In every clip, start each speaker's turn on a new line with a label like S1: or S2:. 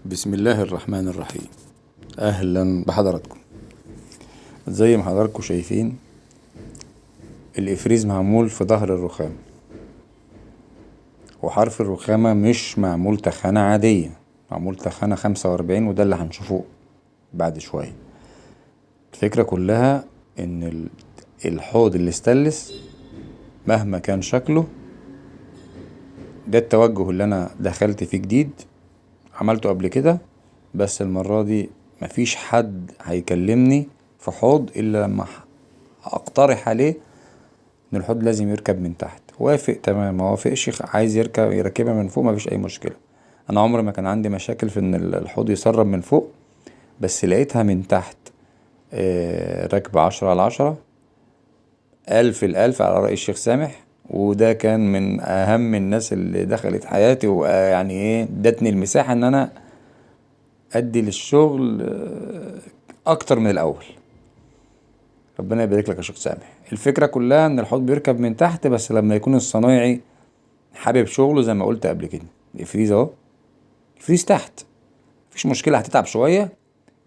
S1: بسم الله الرحمن الرحيم. اهلا بحضراتكم. زي ما حضراتكم شايفين الافريز معمول في ظهر الرخام، وحرف الرخامة مش معمول تخانة عادية، معمول تخانة 45، وده اللي هنشوفه بعد شوية. الفكرة كلها ان الحوض الاستانلس مهما كان شكله، ده التوجه اللي انا دخلت فيه جديد، عملته قبل كده، بس المرة دي مفيش حد هيكلمني في حوض الا لما اقترح عليه ان الحوض لازم يركب من تحت. وافق تمام، ما وافقش عايز يركبها من فوق، مفيش اي مشكلة. انا عمري ما كان عندي مشاكل في ان الحوض يسرب من فوق، بس لقيتها من تحت راكبة 10/10، 1000 على رأي الشيخ سامح. وده كان من اهم الناس اللي دخلت حياتي، ويعني ايه ادتني المساحة ان انا ادي للشغل اكتر من الاول. ربنا يبارك لك يا شيخ سامح. الفكرة كلها ان الحوض بيركب من تحت، بس لما يكون الصنايعي حابب شغله زي ما قلت قبل كده. الفريز اهو، الفريز تحت، مفيش مشكلة، هتتعب شوية،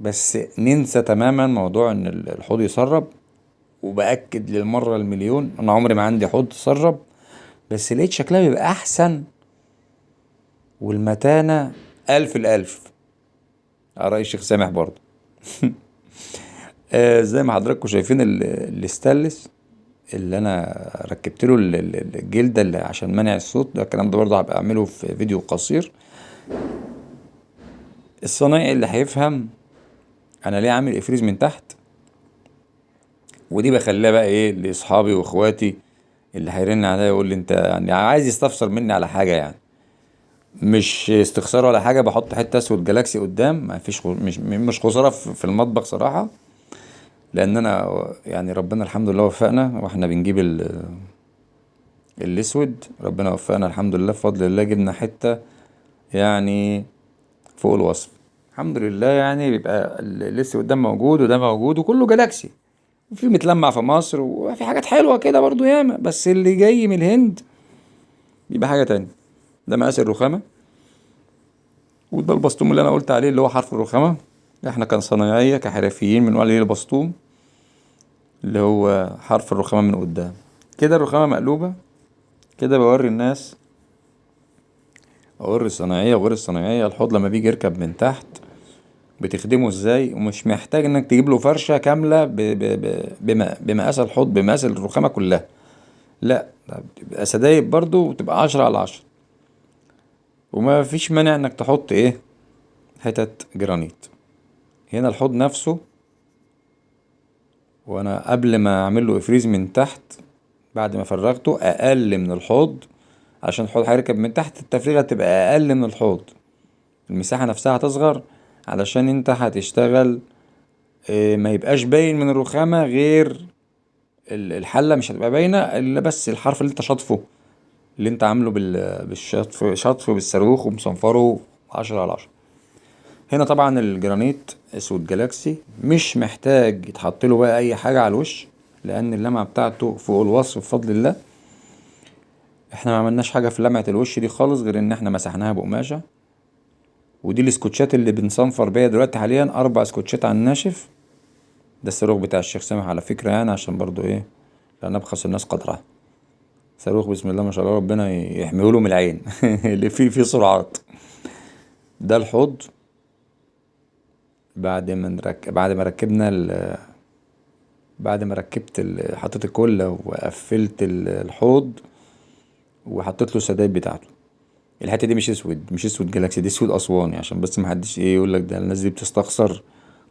S1: بس ننسى تماما موضوع ان الحوض يسرب. وبأكد للمرة المليون، انا عمري ما عندي حوض تسرب، بس لقيت شكلها بيبقى احسن، والمتانة 1000 على رأي الشيخ سامح برضه. زي ما حضراتكم شايفين الاستانلس اللي انا ركبت له الجلده اللي عشان منع الصوت ده، الكلام ده برضه هبقى اعمله في فيديو قصير. الصنايعي اللي هيفهم انا ليه عامل افريز من تحت، ودي بخليها بقى ايه لاصحابي واخواتي اللي هيرن عليا يقول لي انت يعني عايز يستفسر مني على حاجه، يعني مش استخسار ولا حاجه. بحط حته اسود جالاكسي قدام، ما فيش مش خساره في المطبخ صراحه، لان انا يعني ربنا الحمد لله وفقنا واحنا بنجيب الاسود. ربنا وفقنا الحمد لله، بفضل الله جبنا حته يعني فوق الوصف الحمد لله. يعني بيبقى الاسود ده موجود وده موجود وكله جالاكسي، وفي متلمع في مصر، وفي حاجات حلوه كده برضو ياما، بس اللي جاي من الهند بيبقى حاجه تانية. ده مقاس الرخامه، وده البسطوم اللي انا قلت عليه اللي هو حرف الرخامه. احنا كان صنايعيه كحرفيين بنقول عليه البسطوم، اللي هو حرف الرخامه من قدام. كده الرخامه مقلوبه، كده بوري الناس، اوري الصناعيه وغير الصناعيه الحوض لما بيجي يركب من تحت بتخدمه ازاي، ومش محتاج انك تجيب له فرشه كامله بمقاس الحوض، بمقاس الرخامه كلها. لا، ده بتبقى سدايب برضو، وتبقى 10/10. وما فيش مانع انك تحط ايه حتت جرانيت. هنا الحوض نفسه، وانا قبل ما اعمل له افريز من تحت بعد ما فرغته اقل من الحوض، عشان الحوض هيركب من تحت، التفريغه تبقى اقل من الحوض، المساحه نفسها هتصغر، علشان انت هتشتغل ما يبقاش باين من الرخامة غير الحلة، مش هتبقى باينة الا بس الحرف اللي انت شاطفه، اللي انت عامله بالشطف، شطف بالصاروخ ومصنفره 10/10. هنا طبعا الجرانيت اسود جالاكسي مش محتاج يتحط له بقى اي حاجة على الوش، لان اللمعة بتاعته فوق الوصف بفضل الله. احنا ما عملناش حاجة في لمعة الوش دي خالص، غير ان احنا مسحناها بقماشة. ودي السكوتشات اللي بنصنفر بيها دلوقتي حاليا، 4 سكوتشات على الناشف. ده الصاروخ بتاع الشيخ سامح على فكرة، يعني عشان برضو ايه لا نبخس الناس قدرها. صاروخ بسم الله ما شاء الله، ربنا يحميه من العين اللي فيه سرعات. ده الحوض بعد ما ركبنا بعد ما ركبت حطيت الكلة وقفلت الحوض وحطيت له السدايد بتاعته. الحته دي مش اسود، مش اسود جالاكسي، دي اسود اسواني، عشان بس ما حدش ايه يقول لك ده الناس دي بتستخسر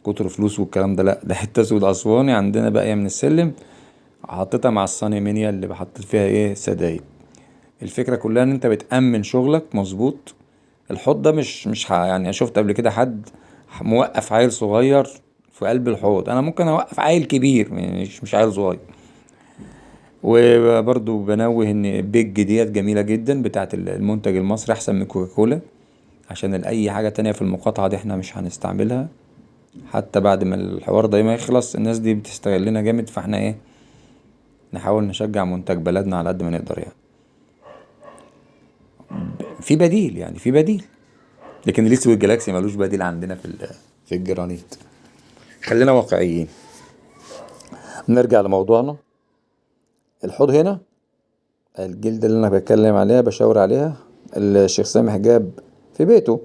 S1: كتر فلوس والكلام ده. لا، ده حته اسود اسواني عندنا باقيه من السلم، حطيتها مع الصاني مينيا اللي بحط فيها ايه سدايد. الفكرة كلها ان انت بتأمن شغلك مظبوط. الحوض ده مش يعني شفت قبل كده حد موقف عيل صغير في قلب الحوض، انا ممكن اوقف عيل كبير مش عيل صغير. وبرضو بنوه ان بيج ديت جميلة جدا بتاعت المنتج المصري، احسن من كوكاكولا، عشان اي حاجة تانية في المقاطعة دي احنا مش هنستعملها. حتى بعد ما الحوار ده ما يخلص الناس دي بتستغلنا جامد، فاحنا ايه نحاول نشجع منتج بلدنا على قد ما نقدر. يعني في بديل، يعني في بديل. لكن الاسود الجلاكسي ملوش بديل عندنا في الجرانيت. خلينا واقعيين، نرجع لموضوعنا. الحوض هنا، الجلدة اللي انا بتكلم عليها بشاور عليها، الشيخ سامح جاب في بيته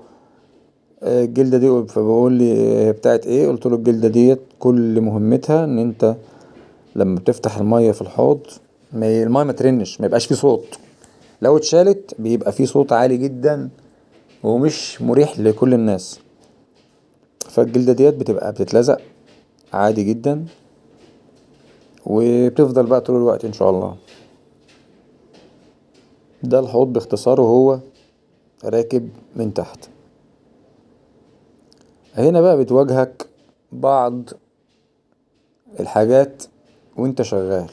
S1: الجلدة دي، فبقول لي هي بتاعت ايه؟ قلت له الجلدة ديت كل مهمتها ان انت لما بتفتح المية في الحوض المية ما ترنش، ما يبقاش فيه صوت. لو اتشالت بيبقى فيه صوت عالي جدا ومش مريح لكل الناس. فالجلدة ديت بتبقى بتتلزق عادي جدا، وبتفضل بقى طول الوقت ان شاء الله. ده الحوض باختصار وهو راكب من تحت. هنا بقى بتواجهك بعض الحاجات وانت شغال.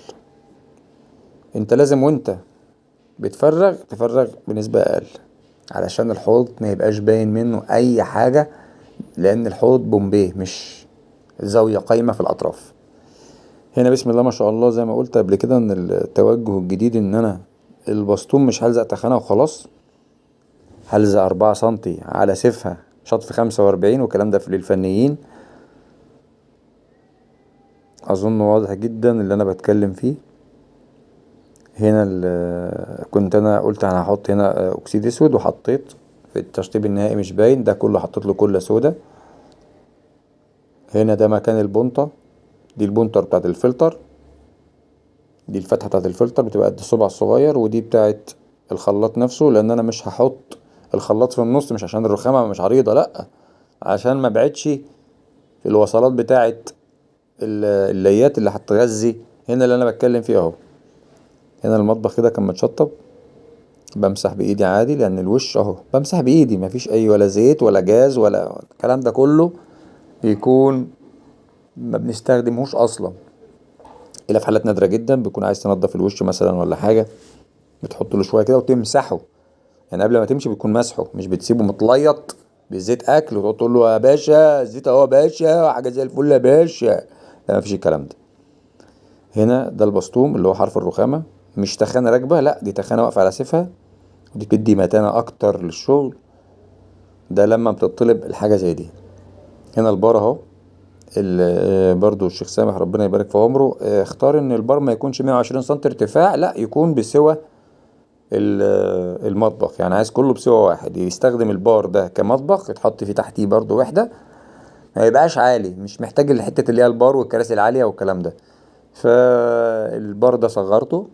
S1: انت لازم وانت بتفرغ تفرغ بنسبة اقل علشان الحوض ما يبقاش باين منه اي حاجة، لان الحوض بومبيه مش زاوية قايمة في الاطراف. هنا بسم الله ما شاء الله، زي ما قلت قبل كده ان التوجه الجديد ان انا البسطوم مش هلزق تخانة وخلاص، هلزق 4 سنتي على سيفها شطف 45، والكلام ده في للفنيين. اظن واضح جدا اللي انا بتكلم فيه. هنا كنت انا قلت انا هحط هنا اكسيد اسود، وحطيت في التشطيب النهائي مش باين ده كله، حطيت له كله سودا. هنا ده مكان البونطة، دي البونتر بتاعت الفلتر، دي الفتحة بتاعت الفلتر بتبقى قد الصبع الصغير، ودي بتاعت الخلاط نفسه. لان انا مش هحط الخلاط في النص، مش عشان الرخامة مش عريضة، لا، عشان ما بعدش في الوصلات بتاعت الليات اللي هتغذي. هنا اللي انا بتكلم فيه اهو. هنا المطبخ كده كان متشطب، بمسح بايدي عادي لان الوش اهو بمسح بايدي، مفيش اي ولا زيت ولا جاز ولا الكلام ده كله يكون ما بنستخدمهوش اصلا، الا في حالات نادرة جدا بيكون عايز تنضف الوش مثلا ولا حاجة، بتحط له شوية كده وتمسحه. يعني قبل ما تمشي بتكون مسحه، مش بتسيبه متليط بزيت اكل وتقعد تقول له يا باشا الزيت اهو يا باشا حاجة زي الفل يا باشا. لا، مفيش الكلام ده. هنا ده البسطوم اللي هو حرف الرخامة، مش تخانة راكبة، لا دي تخانة واقفة على سيفها، ودي بتدي متانة اكتر للشغل. ده لما بتطلب الحاجة زي دي. هنا البار اهو، برضو الشيخ سامح ربنا يبارك في عمره اختار ان البار ما يكونش 120 سم ارتفاع، لا يكون بسوى المطبخ. يعني عايز كله بسوى واحد، يستخدم البار ده كمطبخ، يتحط فيه تحتيه برضو وحدة، ما يبقاش عالي، مش محتاج الحتة اللي هي البار والكراسي العالية والكلام ده. فالبار ده صغرته،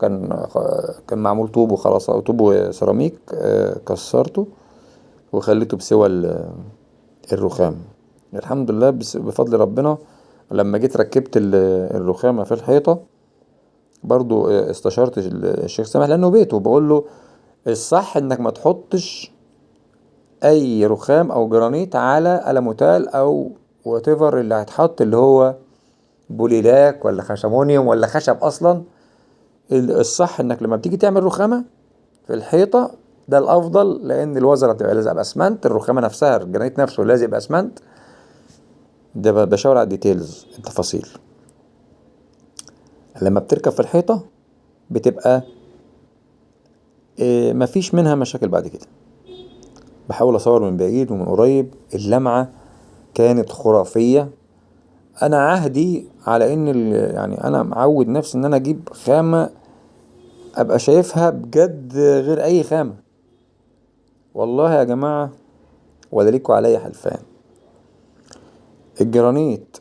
S1: كان معمول طوب وخلاص، او طوب وسيراميك، كسرته وخليته بسوى الرخام. الحمد لله بفضل ربنا. لما جيت ركبت الرخامة في الحيطة برضو استشرت الشيخ سامح لانه بيته، بقول له الصح انك ما تحطش اي رخام او جرانيت على الموتال او واتيفر اللي هيتحط، اللي هو بوليلاك ولا خشمونيوم ولا خشب اصلا. الصح انك لما بتيجي تعمل رخامة في الحيطة ده الافضل، لان الوزرة بتبقى لازقة باسمنت، الرخامة نفسها الجرانيت نفسه لازق باسمنت. ده بشاور على الديتيلز التفاصيل. لما بتركب في الحيطة بتبقى مفيش منها مشاكل بعد كده. بحاول اصور من بعيد ومن قريب، اللمعة كانت خرافية. انا عهدي على ان يعني انا معود نفسي ان انا اجيب خامة ابقى شايفها بجد غير اي خامة. والله يا جماعة ولا ليكوا عليا حلفان، الجرانيت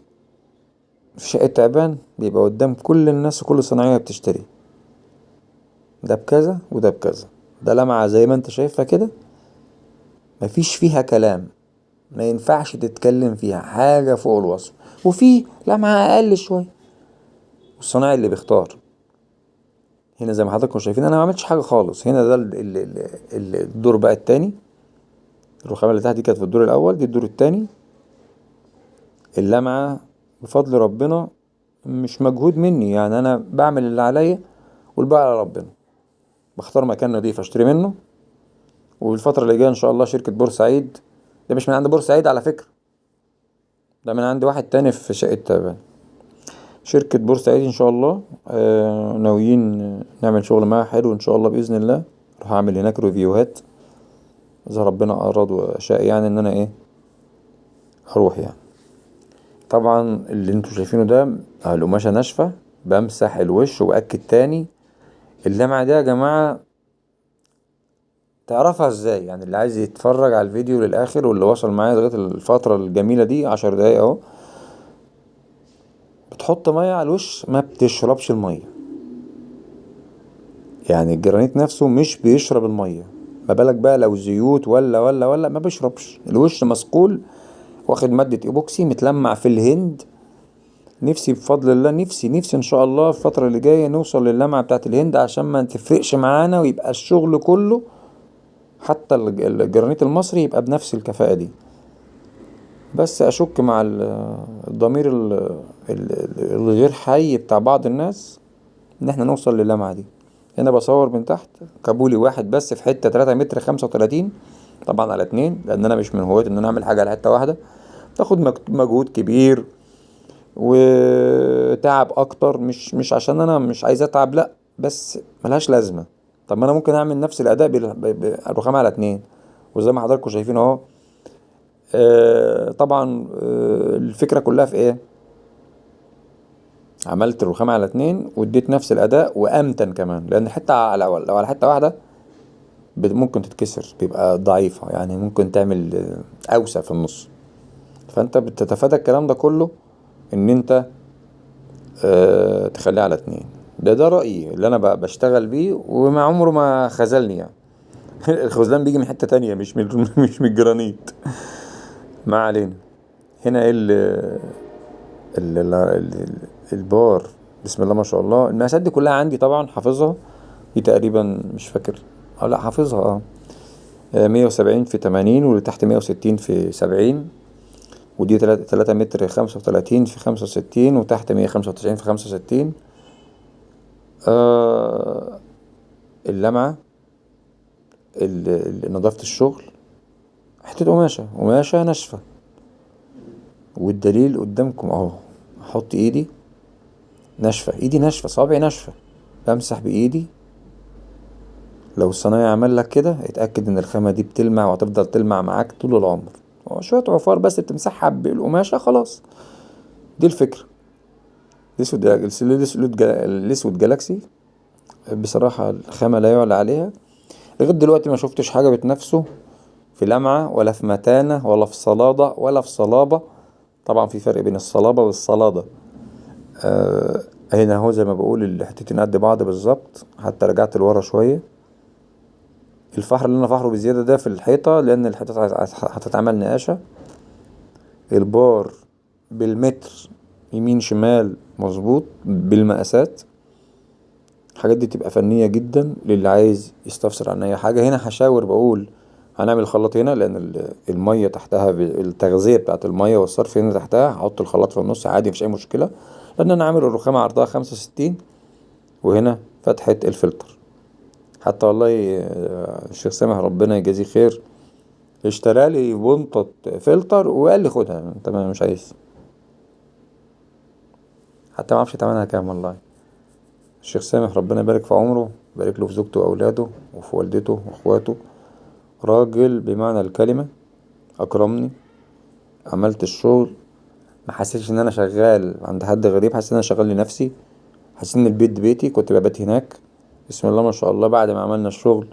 S1: في شقة تعبان بيبقى قدام كل الناس وكل الصناعية بتشتري، ده بكذا وده بكذا، ده لمعة زي ما انت شايفها كده، مفيش فيها كلام، ما ينفعش تتكلم فيها حاجة فوق الوصف. وفي لمعة أقل شوية، والصناعي اللي بيختار. هنا زي ما حضراتكم شايفين أنا ما عملتش حاجة خالص. هنا ده الدور بقى التاني، الرخامة اللي تحت دي كانت في الدور الأول، دي الدور التاني. اللمعة بفضل ربنا مش مجهود مني، يعني أنا بعمل اللي عليا والباقي على ربنا. بختار مكان نضيف أشتري منه. والفترة اللي جاية إن شاء الله شركة بورسعيد، ده مش من عند بورسعيد على فكرة، ده من عند واحد تاني في شقة تعبان. شركة بورسعيد ان شاء الله ناويين نعمل شغل معاها حلو ان شاء الله بإذن الله. راح اعمل هناك ريفيوهات اذا ربنا اراد وشاء يعني ان انا ايه اروح يعني. طبعا اللي انتوا شايفينه ده القماشة ناشفة، بمسح الوش واكد تاني. اللمعة دي يا جماعة تعرفها ازاي؟ يعني اللي عايز يتفرج على الفيديو للاخر واللي وصل معايا لغاية الفترة الجميلة دي 10 دقايق اهو، بتحط مية على الوش ما بتشربش المية. يعني الجرانيت نفسه مش بيشرب المية، ما بالك بقى لو زيوت ولا ما بيشربش. الوش مسقول، واخد مادة ايبوكسي متلمع في الهند. نفسي بفضل الله، نفسي ان شاء الله الفترة اللي جاية نوصل للمعة بتاعت الهند عشان ما تفرقش معانا ويبقى الشغل كله حتى الجرانيت المصري يبقى بنفس الكفاءة دي. بس اشك مع الضمير الغير حي بتاع بعض الناس ان احنا نوصل للمعة دي. هنا بصور من تحت كابولي واحد بس في حتة 3 متر 35، طبعا على 2، لان انا مش من هواة ان انا اعمل حاجة على حتة واحدة، تاخد مجهود كبير وتعب اكتر. مش عشان انا مش عايز اتعب، لا، بس ملهاش لازمة. طب ما انا ممكن اعمل نفس الاداء بالرخام على 2. وزي ما حضراتكم شايفين اهو. طبعا الفكرة كلها في ايه؟ عملت الرخام على 2 واديت نفس الاداء وامتن كمان، لان حتة لو على حتة واحدة ممكن تتكسر، بيبقى ضعيفة يعني، ممكن تعمل اوسع في النص. فانت بتتفادى الكلام ده كله ان انت تخليه على 2. ده رأيي اللي انا بشتغل بيه وما عمره ما خذلني يعني. الخذلان بيجي من حتة تانية، مش من مش من الجرانيت. ما علينا. هنا ايه البار؟ بسم الله ما شاء الله. المقاسات دي كلها عندي طبعا حافظها. دي تقريبا مش فاكر، لا حافظها 170 في 80، واللي تحت 160 في 70. ودي 3 متر 35 في 65، وتحت 195 في 65. آه اللمعة، نظافة الشغل، حتة قماشة ناشفة. والدليل قدامكم اهو، احط ايدي ناشفة، ايدي ناشفة، صابعي ناشفة، بمسح بايدي. لو الصنايعي عمل لك كده اتأكد ان الخامة دي بتلمع وهتفضل تلمع معاك طول العمر. شوية عفار بس بتمسحها بالقماشة خلاص. دي الفكرة. الاسود جالاكسي بصراحة الخامة لا يعلى عليها. لغاية دلوقتي ما شفتش حاجة بتنافسه في لمعة ولا في متانة ولا في صلادة ولا في صلابة. طبعا في فرق بين الصلابة والصلادة. هنا هو زي ما بقول الحتتين قد بعض بالظبط، حتى رجعت لورا شوية. الفحر اللي انا فحره بزيادة ده في الحيطة لان الحيطة هتتعمل نقاشة. البار بالمتر يمين شمال مظبوط بالمقاسات. الحاجات دي تبقى فنية جدا للي عايز يستفسر عن اي حاجة. هنا هشاور بقول هنعمل خلاط هنا لان المية تحتها، التغذية بتاعت المية والصرف هنا تحتها، هحط الخلاط في النص عادي مفيش اي مشكلة، لان انا عامل الرخامة عرضها 65، وهنا فتحة الفلتر. حتى والله الشيخ سامح ربنا يجازيه خير اشترى لي بنطة فلتر وقال لي خدها انت ما مش عايز. حتى ما اعرفش تمنها كام والله. الشيخ سامح ربنا يبارك في عمره، يبارك له في زوجته واولاده وفي والدته واخواته. راجل بمعنى الكلمة، اكرمني، عملت الشغل، ما حسيتش ان انا شغال عند حد غريب، حسيت ان انا شغال لنفسي. حسيت ان البيت بيتي، كنت ببات هناك. بسم الله ما شاء الله. بعد ما عملنا الشغل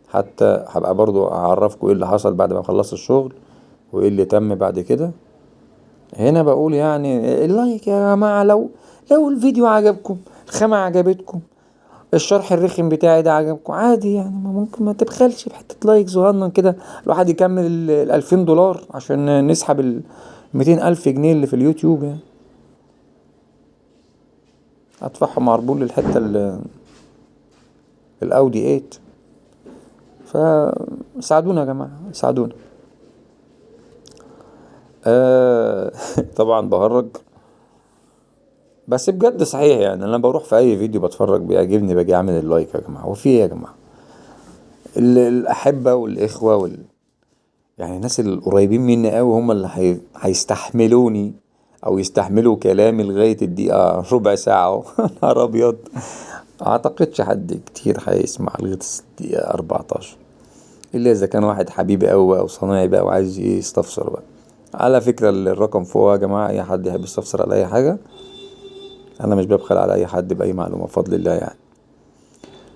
S1: حتى هبقى برضو اعرفكم ايه اللي حصل بعد ما خلصت الشغل وايه اللي تم بعد كده. هنا بقول يعني اللايك يا جماعة، لو الفيديو عجبكم، الخامة عجبتكم، الشرح الرخم بتاعي ده عجبكم، عادي يعني، ما ممكن ما تبخلش بحتة لايك صغنن كده. الواحد يكمل 2000 دولار عشان نسحب 200 ألف جنيه اللي في اليوتيوب يعني. ادفعهم عربون للحتة الاودي 8. فساعدونا يا جماعة، ساعدونا. طبعا بهرج، بس بجد صحيح يعني. انا بروح في اي فيديو بتفرج بيعجبني باجي اعمل اللايك يا جماعة. وفي ايه يا جماعة؟ الاحبة والاخوة يعني الناس القريبين مني قوي هم اللي هيستحملوني او يستحملوا كلامي لغاية الدقيقة ربع ساعة اهو. نهار ابيض. اعتقدش حد كتير هيسمع لغاية الدقيقة 14. الا اذا كان واحد حبيبي اوي بقى وصنايعي بقى وعايز يستفسر بقى. على فكرة الرقم فوق يا جماعة، اي حد يحب يستفسر على اي حاجة، انا مش ببخل على اي حد باي معلومة بفضل الله يعني.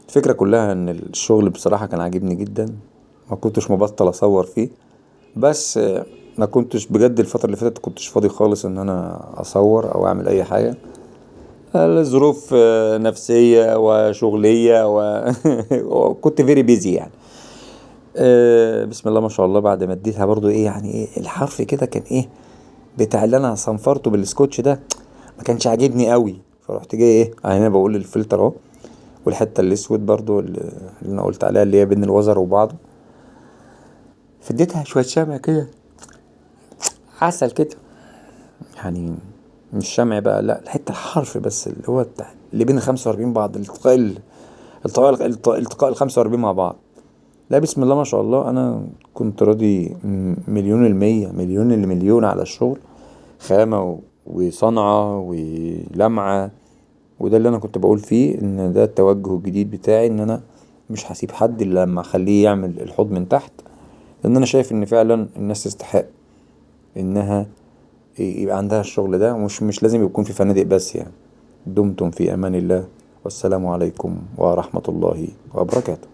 S1: الفكرة كلها ان الشغل بصراحة كان عاجبني جدا، ما كنتش مبطل اصور فيه، بس ما كنتش بجد الفترة اللي فاتت كنتش فاضي خالص ان انا اصور او اعمل اي حاجة. الظروف نفسية وشغلية وكنت فيري بيزي يعني. بسم الله ما شاء الله، بعد ما اديتها برضو ايه يعني ايه الحرف كده كان ايه بتاع اللي انا صنفرته بالسكوتش ده ما كانش عاجبني قوي، فرحت جاي ايه انا بقول الفلتر اهو، والحته الاسود برضو اللي انا قلت عليها اللي هي بين الوزر وبعضه، فديتها شويه شمع كده، عسل كده يعني. مش شمع بقى، لا الحته الحرف بس اللي هو بتاع اللي بين 45 بعض، التقاء ال 45 مع بعض. لا بسم الله ما شاء الله، انا كنت راضي مليون المية، مليون المليون على الشغل، خامة وصنعة ولمعة. وده اللي انا كنت بقول فيه ان ده التوجه الجديد بتاعي، ان انا مش هسيب حد الا لما اخليه يعمل الحوض من تحت، لان انا شايف ان فعلا الناس تستحق انها يبقى عندها الشغل ده، مش لازم يكون في فنادق بس يعني. دمتم في امان الله، والسلام عليكم ورحمة الله وبركاته.